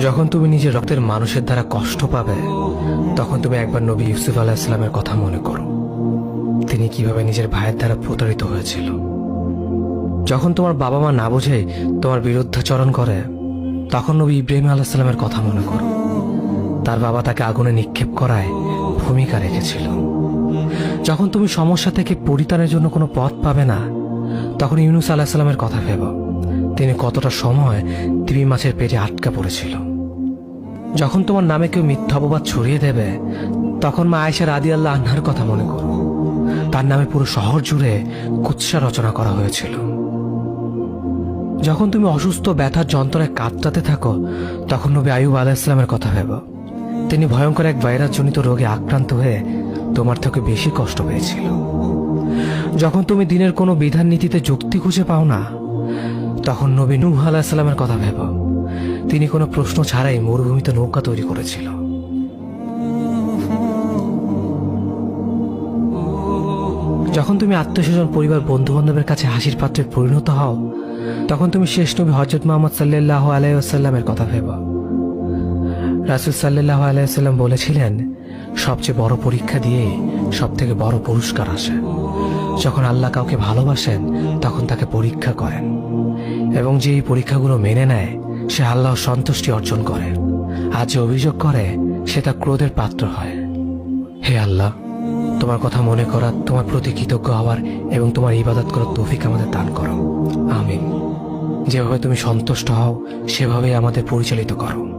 যখন তুমি নিজের রক্তের মানুষের দ্বারা কষ্ট পাবে, তখন তুমি একবার নবী ইউসুফ আলাইহিস সালামের কথা মনে করো। তিনি কিভাবে নিজের ভাইয়ের দ্বারা প্রতারিত হয়েছিল। যখন তোমার বাবা মা না বুঝে তোমার বিরুদ্ধাচরণ করে, তখন নবী ইব্রাহিম আলাইহিস সালামের কথা মনে করো। তার বাবা তাকে আগুনে নিক্ষেপ করায় ভূমিকা রেখেছিল। যখন তুমি সমস্যা থেকে পরিত্রাণের জন্য কোনো পথ পাবে না, তখন ইউনুস আলাইহিস সালামের কথা ভেবো। তিনি কতটা সময় তিমি মাছের পেটে আটকা পড়েছিল। যখন তোমার নামে কেউ মিথ্যা অপবাদ ছড়িয়ে দেবে, তখন মা আয়েশা রাদিয়াল্লাহু আনহার কথা মনে করো। তার নামে পুরো শহর জুড়ে কুৎসা রচনা করা হয়েছিল। যখন তুমি অসুস্থ ব্যথার যন্ত্রণায় কাতরাতে থাকো, তখন নবী আইয়ুব আলাইহিস সালামের কথা ভেবো। তিনি ভয়ঙ্কর এক ভাইরাসজনিত রোগে আক্রান্ত হয়ে তোমার থেকে বেশি কষ্ট পেয়েছিল। যখন তুমি দিনের কোনো বিধান নীতিতে যুক্তি খুঁজে পাও না, তখন নবী নূহ আলাইহিস সালামের কথা ভেবো। তিনি কোনো প্রশ্ন ছাড়াই মরুভূমিতে নৌকা তৈরি করেছিল। যখন তুমি আত্মীয়স্বজন, পরিবার, বন্ধু বান্ধবের কাছে হাসির পাত্রে পরিণত হও, তখন তুমি শেষ নবী হযরত মুহাম্মদ সাল্লাল্লাহু আলাইহি ওয়াসাল্লামের কথা ভেবো। রাসূল সাল্লাল্লাহু আলাইহি ওয়াসাল্লাম বলেছিলেন, সবচেয়ে বড় পরীক্ষা দিয়ে সব থেকে বড় পুরস্কার আসে। যখন আল্লাহ কাউকে ভালোবাসেন, তখন তাকে পরীক্ষা করেন, এবং যে এই পরীক্ষাগুলো মেনে নেয়, সে আল্লাহর সন্তুষ্টি অর্জন করে। আর যে অভিযোগ করে, সে তার ক্রোধের পাত্র হয়। হে আল্লাহ, তোমার কথা মনে করা, তোমার প্রতি কৃতজ্ঞ হওয়ার এবং তোমার ইবাদত করার তৌফিক আমাদের দান করো। আমিন। যেভাবে তুমি সন্তুষ্ট হও, সেভাবেই আমাদের পরিচালিত করো।